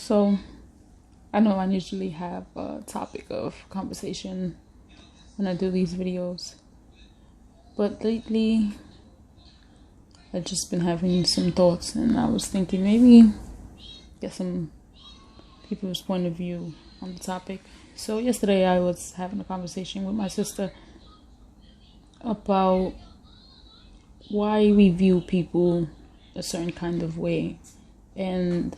So, I know I usually have a topic of conversation when I do these videos, but lately I've just been having some thoughts, and I was thinking maybe get some people's point of view on the topic. So, yesterday I was having a conversation with my sister about why we view people a certain kind of way, and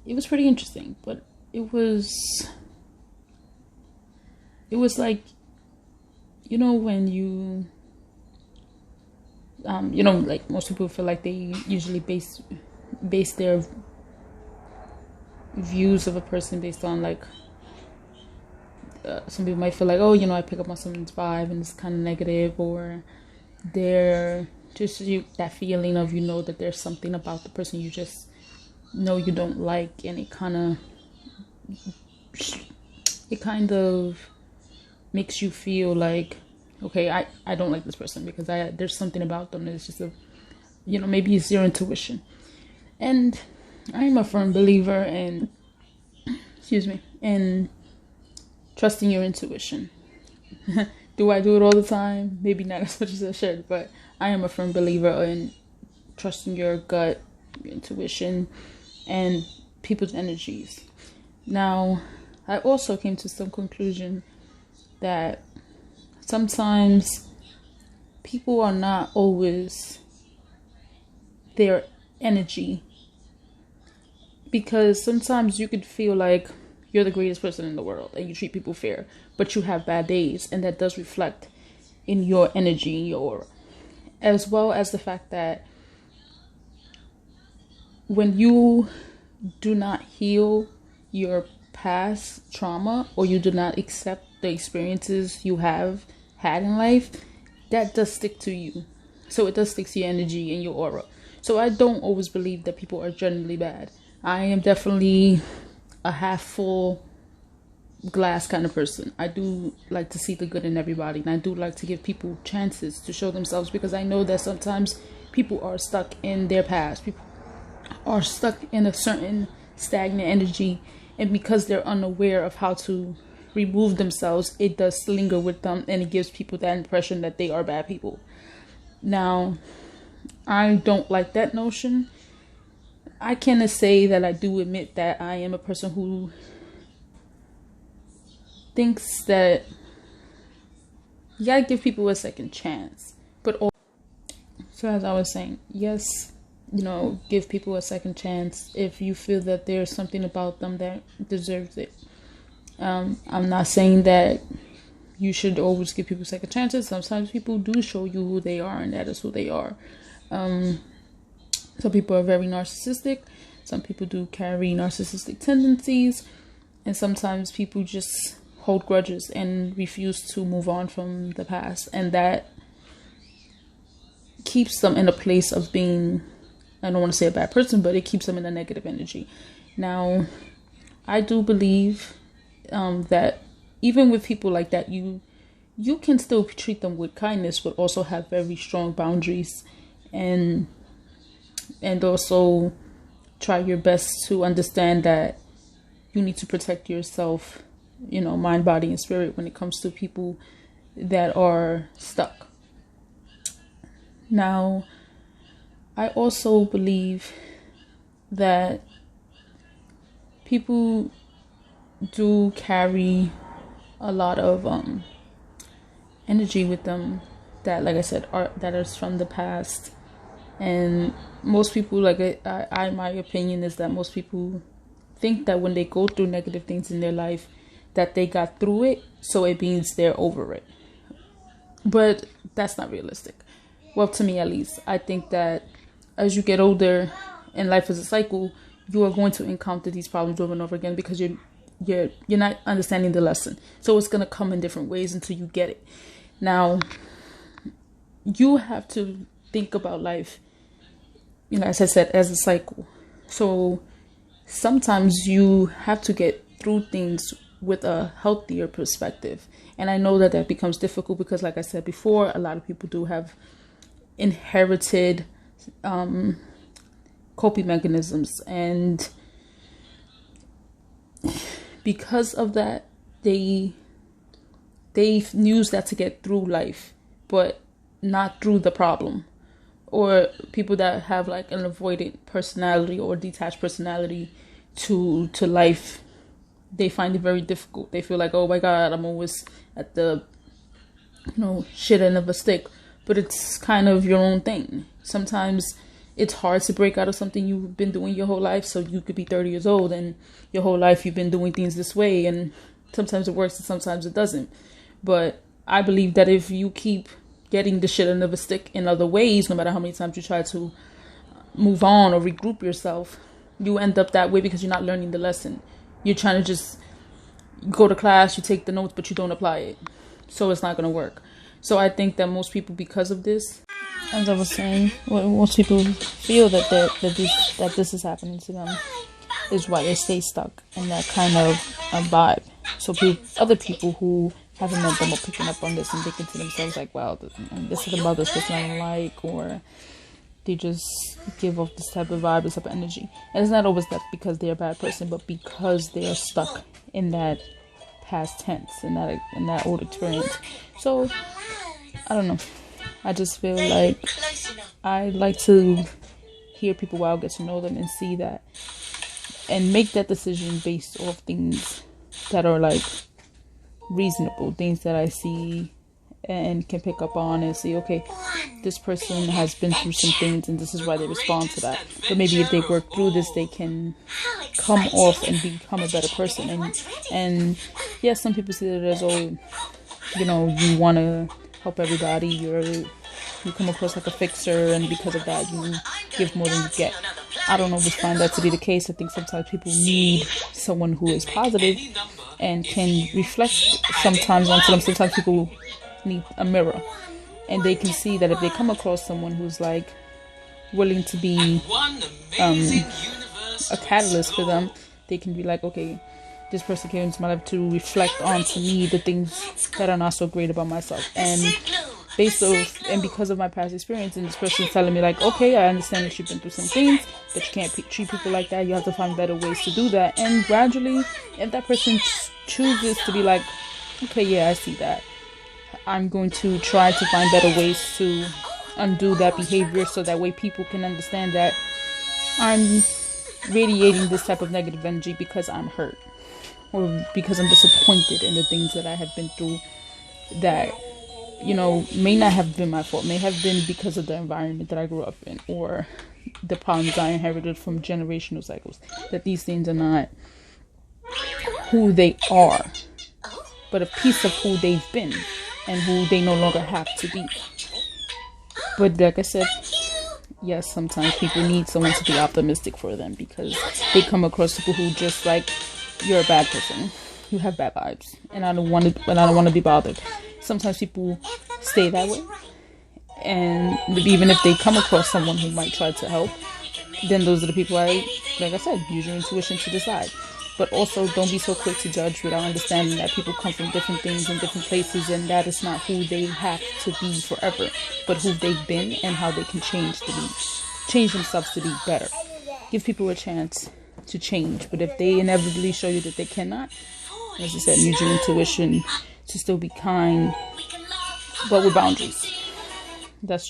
it was pretty interesting, but it was like, when like most people feel like they usually base their views of a person based on like some people might feel like, oh, I pick up on someone's vibe and it's kind of negative, or they're just that feeling of that there's something about the person you just know you don't like, and it kind of makes you feel like, okay, I don't like this person because there's something about them that's just maybe it's your intuition. And I'm a firm believer in in trusting your intuition. Do I do it all the time? Maybe not as much as I should, but I am a firm believer in trusting your gut, your intuition, and people's energies. Now, I also came to some conclusion that sometimes people are not always their energy, because sometimes you could feel like you're the greatest person in the world and you treat people fair, but you have bad days, and that does reflect in your energy, in your aura, as well as the fact that when you do not heal your past trauma, or you do not accept the experiences you have had in life, that does stick to you. So it does stick to your energy and your aura. So I don't always believe that people are generally bad. I am definitely a half full glass kind of person. I do like to see the good in everybody, and I do like to give people chances to show themselves, because I know that sometimes people are stuck in their past. People are stuck in a certain stagnant energy, and because they're unaware of how to remove themselves, it does linger with them, and it gives people that impression that they are bad people. Now, I don't like that notion. I can say that I do admit that I am a person who thinks that you gotta give people a second chance. So as I was saying, yes, give people a second chance if you feel that there's something about them that deserves it. I'm not saying that you should always give people second chances. Sometimes people do show you who they are, and that is who they are. Some people are very narcissistic. Some people do carry narcissistic tendencies. And sometimes people just hold grudges and refuse to move on from the past. And that keeps them in a place of being, I don't want to say a bad person, but it keeps them in a negative energy. Now, I do believe that even with people like that, you can still treat them with kindness, but also have very strong boundaries, and also try your best to understand that you need to protect yourself, mind, body, and spirit when it comes to people that are stuck. Now, I also believe that people do carry a lot of energy with them that, like I said, that is from the past. And most people, my opinion is that most people think that when they go through negative things in their life, that they got through it, so it means they're over it. But that's not realistic. Well, to me at least. I think that as you get older, and life is a cycle, you are going to encounter these problems over and over again, because you're not understanding the lesson. So it's going to come in different ways until you get it. Now, you have to think about life, as I said, as a cycle. So sometimes you have to get through things with a healthier perspective. And I know that becomes difficult because, like I said before, a lot of people do have inherited coping mechanisms, and because of that, they use that to get through life, but not through the problem. Or people that have like an avoidant personality or detached personality to life, they find it very difficult. They feel like, oh my God, I'm always at the shit end of a stick. But it's kind of your own thing. Sometimes it's hard to break out of something you've been doing your whole life. So you could be 30 years old and your whole life you've been doing things this way, and sometimes it works and sometimes it doesn't. But I believe that if you keep getting the shit end of a stick in other ways, no matter how many times you try to move on or regroup yourself, you end up that way because you're not learning the lesson. You're trying to just go to class, you take the notes, but you don't apply it. So it's not going to work. So I think that most people, because of this, as I was saying, most people feel that this is happening to them, is why they stay stuck in that kind of vibe. So other people who haven't met them are picking up on this and thinking to themselves like, wow, this is about this person I don't like, or they just give off this type of vibe, this type of energy. And it's not always that because they're a bad person, but because they are stuck in that past tense, in that old experience. So I don't know. I just feel like I like to hear people while I get to know them and see that and make that decision based off things that are like reasonable, things that I see and can pick up on and see, okay, this person has been through some things and this is why they respond to that. But maybe if they work through this, they can come off and become a better person. And yes, some people see it as, oh, you want to help everybody, you come across like a fixer, and because of that you give more than you get. I don't always find that to be the case. I think sometimes people need someone who is positive and can reflect sometimes onto them. Sometimes people need a mirror, and they can see that if they come across someone who's like willing to be a catalyst for them, they can be like, okay, this person came into my life to reflect on to me the things that are not so great about myself. And because of my past experience, and this person's telling me like, okay, I understand that you've been through some things, that you can't treat people like that, you have to find better ways to do that. And gradually, if that person chooses to be like, okay, yeah, I see that, I'm going to try to find better ways to undo that behavior, so that way people can understand that I'm radiating this type of negative energy because I'm hurt, or because I'm disappointed in the things that I have been through that, may not have been my fault, may have been because of the environment that I grew up in, or the problems I inherited from generational cycles, that these things are not who they are, but a piece of who they've been and who they no longer have to be. But like I said, yes, sometimes people need someone to be optimistic for them, because they come across people who just like, you're a bad person, you have bad vibes, and I don't want to be bothered. Sometimes people stay that way, and even if they come across someone who might try to help, then those are the people like I said, use your intuition to decide. But also, don't be so quick to judge without understanding that people come from different things in different places, and that is not who they have to be forever, but who they've been and how they can change themselves to be better. Give people a chance to change, but if they inevitably show you that they cannot, as I said, use your intuition to still be kind, but with boundaries. That's just